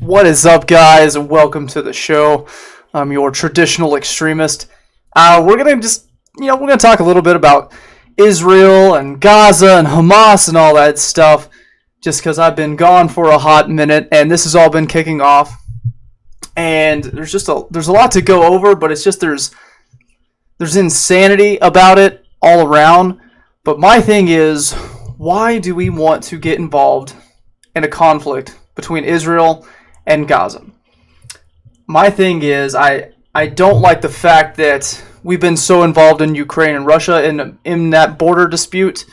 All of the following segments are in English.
What is up, guys, and welcome to the show. I'm your traditional extremist. We're gonna talk a little bit about Israel and Gaza and Hamas and all that stuff, just because I've been gone for a hot minute, and this has all been kicking off. And there's a lot to go over, but it's just there's insanity about it all around. But my thing is, why do we want to get involved in a conflict between Israel and Gaza? My thing is, I don't like the fact that we've been so involved in Ukraine and Russia in that border dispute.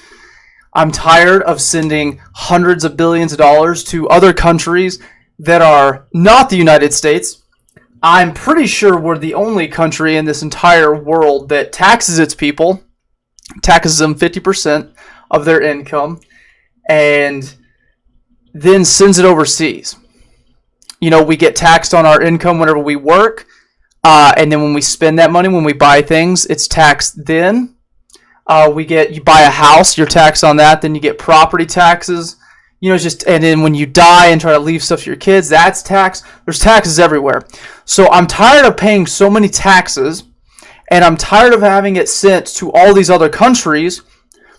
I'm tired of sending hundreds of billions of dollars to other countries that are not the United States. I'm pretty sure we're the only country in this entire world that taxes its people, taxes them 50% of their income, and then sends it overseas. You know, we get taxed on our income whenever we work, and then when we spend that money, when we buy things, it's taxed then. You buy a house, you're taxed on that, then you get property taxes. You know, and then when you die and try to leave stuff to your kids, that's tax. There's taxes everywhere. So I'm tired of paying so many taxes, and I'm tired of having it sent to all these other countries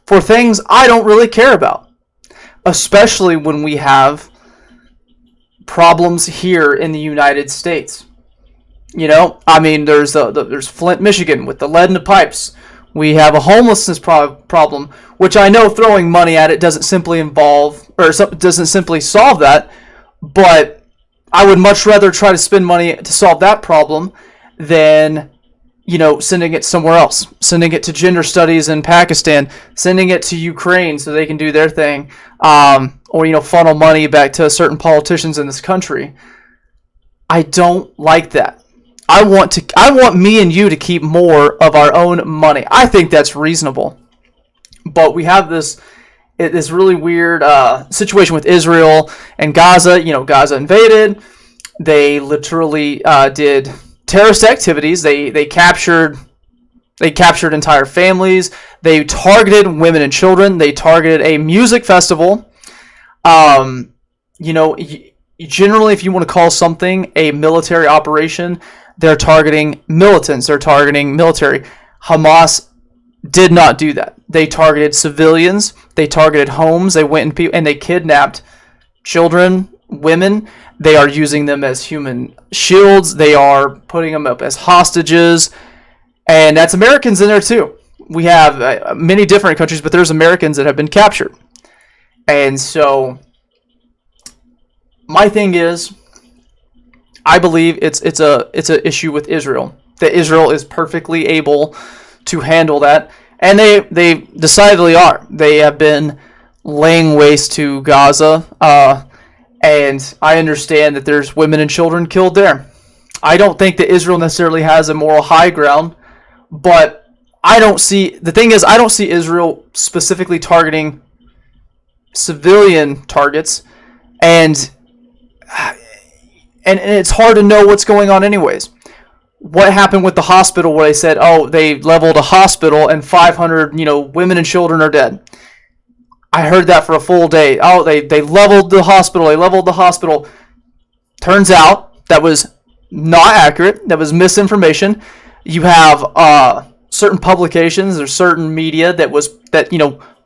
for things I don't really care about, especially when we have problems here in the United States. You know, I mean, there's Flint, Michigan, with the lead in the pipes. We have a homelessness problem, which I know throwing money at it doesn't simply solve that, but I would much rather try to spend money to solve that problem than, sending it somewhere else, sending it to gender studies in Pakistan, sending it to Ukraine so they can do their thing, or funnel money back to certain politicians in this country. I don't like that. I want me and you to keep more of our own money. I think that's reasonable. But we have this really weird situation with Israel and Gaza. Gaza invaded. They literally did terrorist activities. They captured entire families. They targeted women and children. They targeted a music festival. Generally, if you want to call something a military operation, they're targeting militants. They're targeting military. Hamas did not do that. They targeted civilians. They targeted homes. They went and they kidnapped children, women. They are using them as human shields. They are putting them up as hostages. And that's Americans in there too. We have many different countries, but there's Americans that have been captured. And so my thing is, I believe it's a issue with Israel. That Israel is perfectly able to handle that, and they decidedly are. They have been laying waste to Gaza, and I understand that there's women and children killed there. I don't think that Israel necessarily has a moral high ground, but I don't see Israel specifically targeting civilian targets, and it's hard to know what's going on anyways. What happened with the hospital where they said, they leveled a hospital and 500, women and children are dead? I heard that for a full day. They leveled the hospital. Turns out that was not accurate. That was misinformation. You have certain publications or certain media that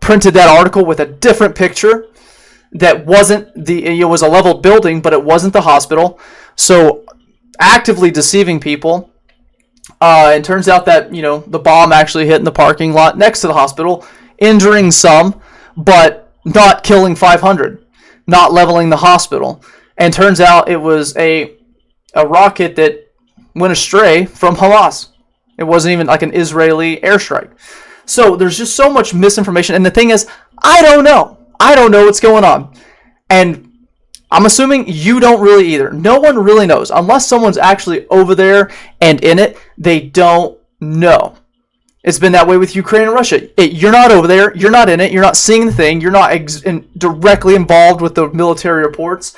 printed that article with a different picture. That wasn't it was a leveled building, but it wasn't the hospital. So actively deceiving people. It turns out that, the bomb actually hit in the parking lot next to the hospital, injuring some, but not killing 500, not leveling the hospital. And turns out it was a rocket that went astray from Hamas. It wasn't even like an Israeli airstrike. So there's just so much misinformation. And the thing is, I don't know what's going on. And I'm assuming you don't really either. No one really knows. Unless someone's actually over there and in it, they don't know. It's been that way with Ukraine and Russia. You're not over there. You're not in it. You're not seeing the thing. You're not directly involved with the military reports.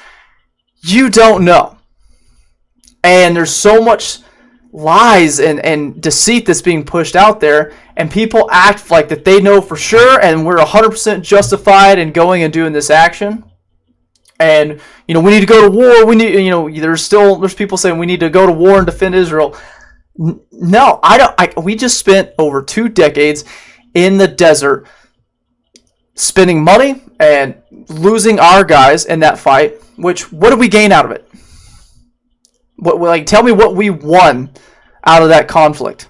You don't know. And there's so much lies and deceit that's being pushed out there, and people act like that they know for sure and we're 100% justified in going and doing this action, And we need to go to war. We need there's people saying we need to go to war and defend Israel. No, I don't. We just spent over 2 decades in the desert, spending money and losing our guys in that fight. What did we gain out of it? Tell me what we won out of that conflict,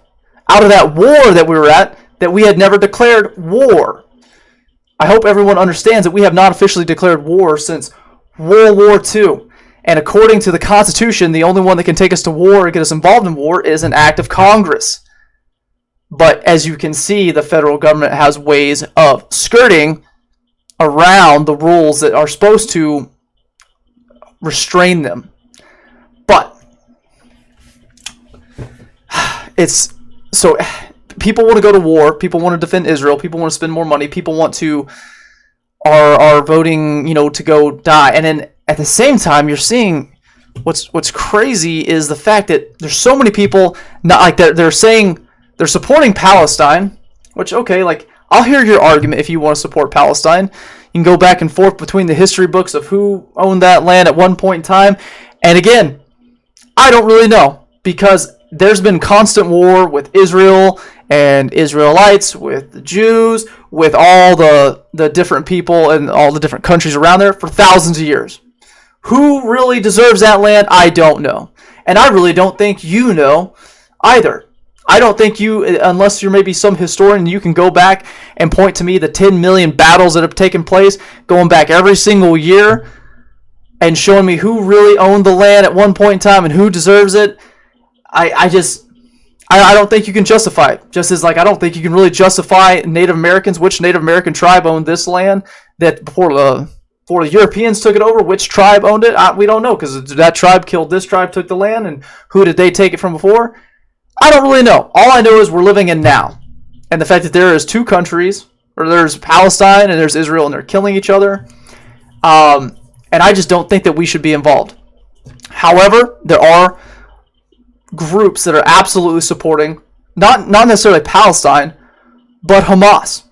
out of that war that we were at, that we had never declared war. I hope everyone understands that we have not officially declared war since World War II. And according to the Constitution, the only one that can take us to war or get us involved in war is an act of Congress. But as you can see, the federal government has ways of skirting around the rules that are supposed to restrain them. But it's so people want to go to war, people want to defend Israel, people want to spend more money, people want to are voting, to go die. And then at the same time, you're seeing what's crazy is the fact that there's so many people not like they're saying they're supporting Palestine, which okay, like I'll hear your argument if you want to support Palestine. You can go back and forth between the history books of who owned that land at one point in time. And again, I don't really know, because there's been constant war with Israel and Israelites, with the Jews, with all the different people and all the different countries around there for thousands of years. Who really deserves that land? I don't know. And I really don't think you know either. I don't think you, unless you're maybe some historian, you can go back and point to me the 10 million battles that have taken place, going back every single year, and showing me who really owned the land at one point in time and who deserves it. I don't think you can justify it. Just as like I don't think you can really justify Native Americans, which Native American tribe owned this land that before the Europeans took it over, which tribe owned it. We don't know, because that tribe killed this tribe, took the land, and who did they take it from before? I don't really know. All I know is we're living in now. And the fact that there is 2 countries, or there's Palestine and there's Israel, and they're killing each other. And I just don't think that we should be involved. However, there are groups that are absolutely supporting, not necessarily Palestine, but Hamas.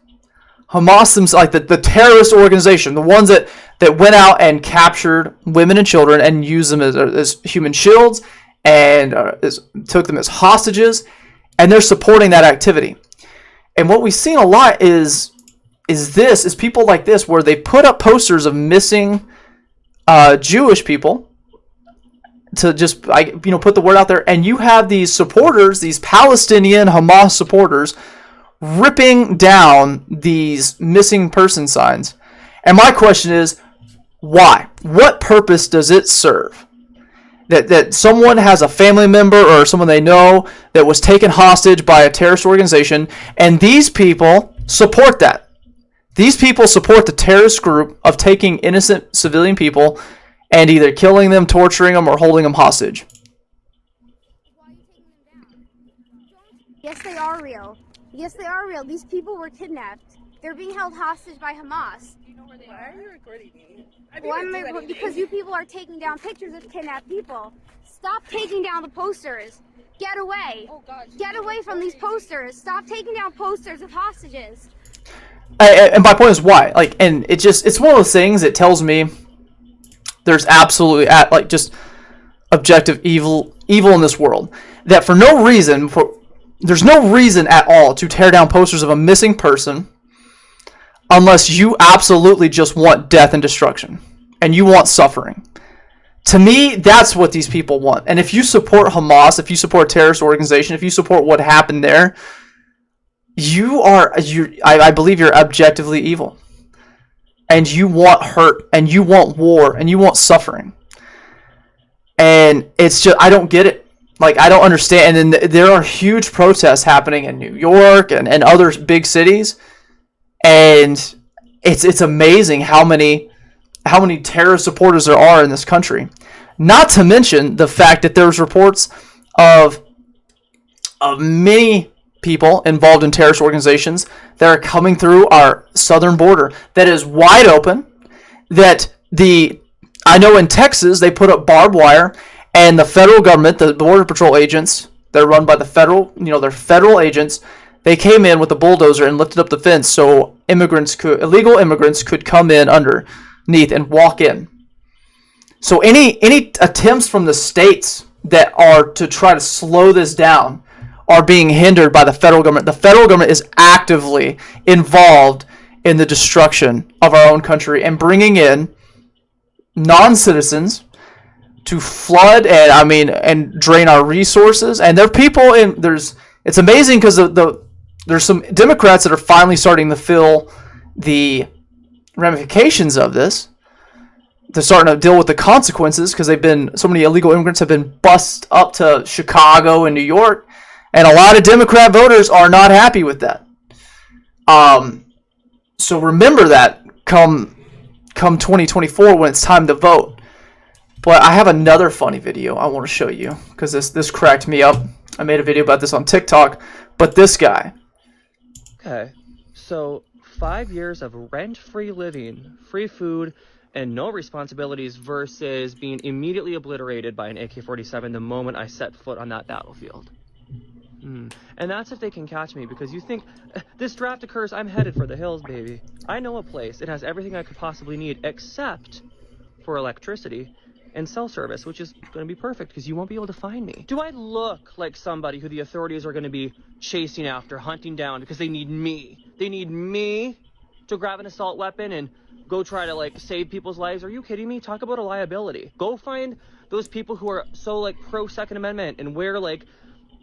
Hamas, like the terrorist organization, the ones that went out and captured women and children and used them as human shields and took them as hostages, and they're supporting that activity. And what we've seen a lot is people like this, where they put up posters of missing Jewish people to just put the word out there, and you have these supporters, these Palestinian Hamas supporters, ripping down these missing person signs. And my question is, why? What purpose does it serve? That someone has a family member or someone they know that was taken hostage by a terrorist organization, and these people support that. These people support the terrorist group of taking innocent civilian people and either killing them, torturing them, or holding them hostage. Yes, they are real. Yes, they are real. These people were kidnapped. They're being held hostage by Hamas. Do you know where they are? Why are you recording me? Because you people are taking down pictures of kidnapped people. Stop taking down the posters. Get away. Oh, God. Get away from these posters. Stop taking down posters of hostages. And my point is why? And it's one of those things that tells me there's absolutely just objective evil in this world. That for no reason, there's no reason at all to tear down posters of a missing person unless you absolutely just want death and destruction and you want suffering. To me, that's what these people want. And if you support Hamas, if you support a terrorist organization, if you support what happened there, I believe you're objectively evil. And you want hurt, and you want war, and you want suffering. And it's just, I don't get it. I don't understand. And then there are huge protests happening in New York and other big cities. And it's amazing how many terrorist supporters there are in this country. Not to mention the fact that there's reports of many people involved in terrorist organizations that are coming through our southern border that is wide open. I know in Texas they put up barbed wire, and the federal government, the border patrol agents, they're run by the federal, they're federal agents. They came in with a bulldozer and lifted up the fence so illegal immigrants could come in underneath and walk in. So any attempts from the states that are to try to slow this down are being hindered by the federal government. The federal government is actively involved in the destruction of our own country and bringing in non-citizens to flood and drain our resources. And there are people it's amazing because there's some Democrats that are finally starting to feel the ramifications of this. They're starting to deal with the consequences because so many illegal immigrants have been bussed up to Chicago and New York, and a lot of Democrat voters are not happy with that. So remember that come 2024 when it's time to vote. But I have another funny video I want to show you because this cracked me up. I made a video about this on TikTok, but this guy. Okay, so 5 years of rent-free living, free food, and no responsibilities versus being immediately obliterated by an AK-47 the moment I set foot on that battlefield. And that's if they can catch me, because you think, this draft occurs, I'm headed for the hills, baby. I know a place. It has everything I could possibly need, except for electricity and cell service, which is going to be perfect, because you won't be able to find me. Do I look like somebody who the authorities are going to be chasing after, hunting down, because they need me? They need me to grab an assault weapon and go try to save people's lives? Are you kidding me? Talk about a liability. Go find those people who are so pro Second Amendment and wear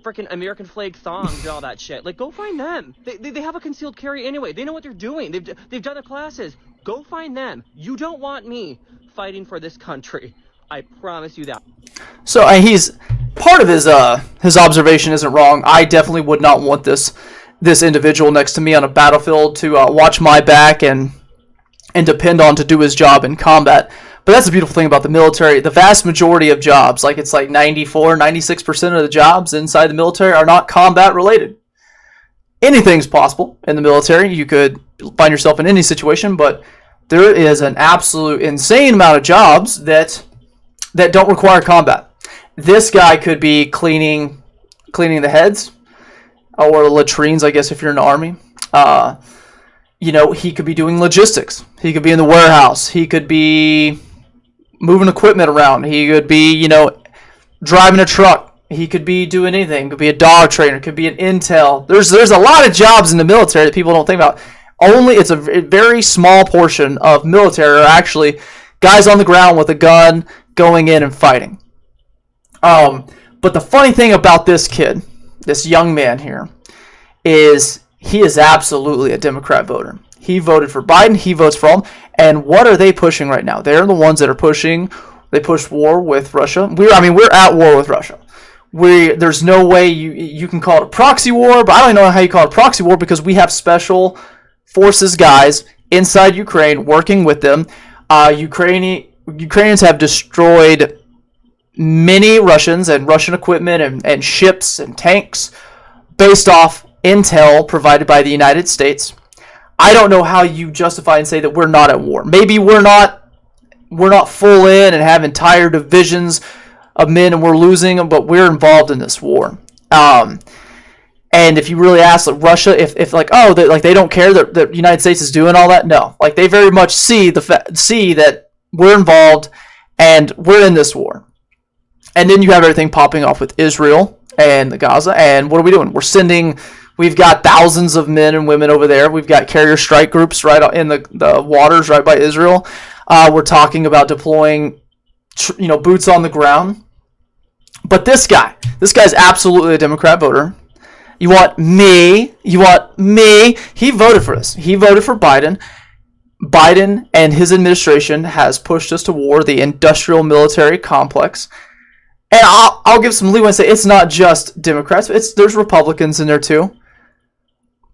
freaking American flag thongs and all that shit. Go find them. They have a concealed carry anyway. They know what they're doing. They've done the classes. Go find them. You don't want me fighting for this country. I promise you that. So he's part of his observation isn't wrong. I definitely would not want this individual next to me on a battlefield to watch my back and depend on to do his job in combat. But that's the beautiful thing about the military. The vast majority of jobs, it's 94, 96% of the jobs inside the military are not combat related. Anything's possible in the military. You could find yourself in any situation, but there is an absolute insane amount of jobs that don't require combat. This guy could be cleaning the heads or latrines, I guess, if you're in the army. He could be doing logistics. He could be in the warehouse. He could be moving equipment around. He could be, driving a truck. He could be doing anything. Could be a dog trainer. Could be an intel. There's a lot of jobs in the military that people don't think about. It's a very small portion of military are actually guys on the ground with a gun going in and fighting. But the funny thing about this kid, this young man here, is he is absolutely a Democrat voter. He voted for Biden. He votes for him. And what are they pushing right now? They're the ones that are pushing. They push war with Russia. We're at war with Russia. There's no way you can call it a proxy war, but I don't know how you call it a proxy war because we have special forces guys inside Ukraine working with them. Ukrainians have destroyed many Russians and Russian equipment and ships and tanks based off intel provided by the United States. I don't know how you justify and say that we're not at war. Maybe we're not full in and have entire divisions of men and we're losing them, but we're involved in this war. And if you really ask Russia, if they don't care that the United States is doing all that, no, they very much see that we're involved and we're in this war. And then you have everything popping off with Israel and the Gaza. And what are we doing? We've got thousands of men and women over there. We've got carrier strike groups right in the waters right by Israel. We're talking about deploying, boots on the ground. But this guy's absolutely a Democrat voter. You want me. He voted for this. He voted for Biden. Biden and his administration has pushed us to war, the industrial military complex. And I'll give some leeway and say it's not just Democrats. There's Republicans in there too.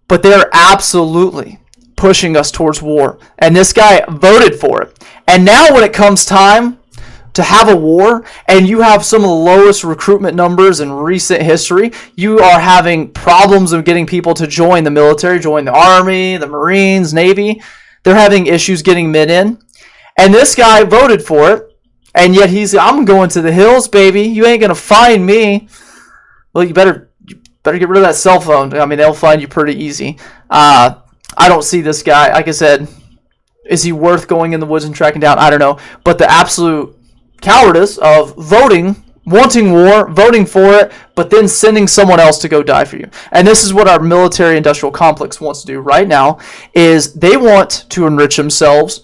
But they're absolutely pushing us towards war. And this guy voted for it. And now when it comes time to have a war, and you have some of the lowest recruitment numbers in recent history, you are having problems of getting people to join the military, join the Army, the Marines, Navy. They're having issues getting men in. And this guy voted for it. And yet I'm going to the hills, baby. You ain't going to find me. Well, you better get rid of that cell phone. They'll find you pretty easy. I don't see this guy. Like I said, is he worth going in the woods and tracking down? I don't know. But the absolute cowardice of voting, wanting war, voting for it, but then sending someone else to go die for you. And this is what our military-industrial complex wants to do right now, is they want to enrich themselves.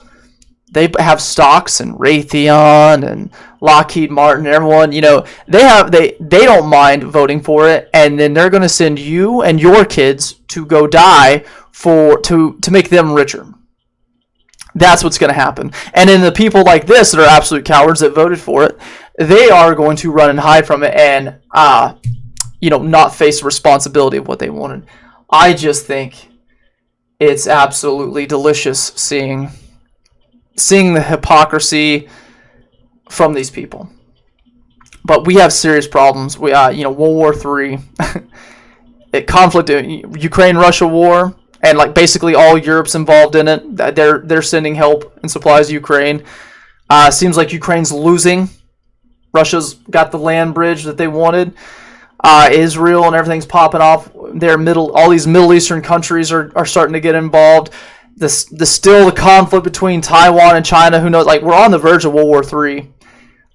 They have stocks in Raytheon and Lockheed Martin, everyone, they don't mind voting for it, and then they're going to send you and your kids to go die to make them richer. That's what's going to happen. And then the people like this that are absolute cowards that voted for it, they are going to run and hide from it and not face the responsibility of what they wanted. I just think it's absolutely delicious seeing the hypocrisy from these people. But we have serious problems. We World War III, conflict, Ukraine-Russia war, and like basically all Europe's involved in it. They're sending help and supplies to Ukraine. Seems like Ukraine's losing. Russia's got the land bridge that they wanted. Israel and everything's popping off. All these Middle Eastern countries are starting to get involved. The conflict between Taiwan and China. Who knows? Like, we're on the verge of World War III,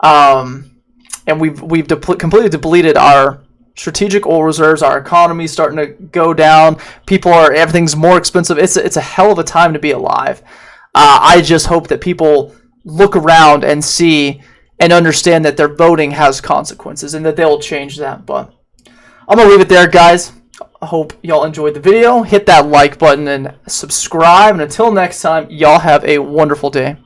and we've completely depleted our strategic oil reserves. Our economy's starting to go down. Everything's more expensive. It's a hell of a time to be alive. I just hope that people look around and see and understand that their voting has consequences and that they'll change that. But I'm gonna leave it there, guys. I hope y'all enjoyed the video. Hit that like button and subscribe. And until next time, y'all have a wonderful day.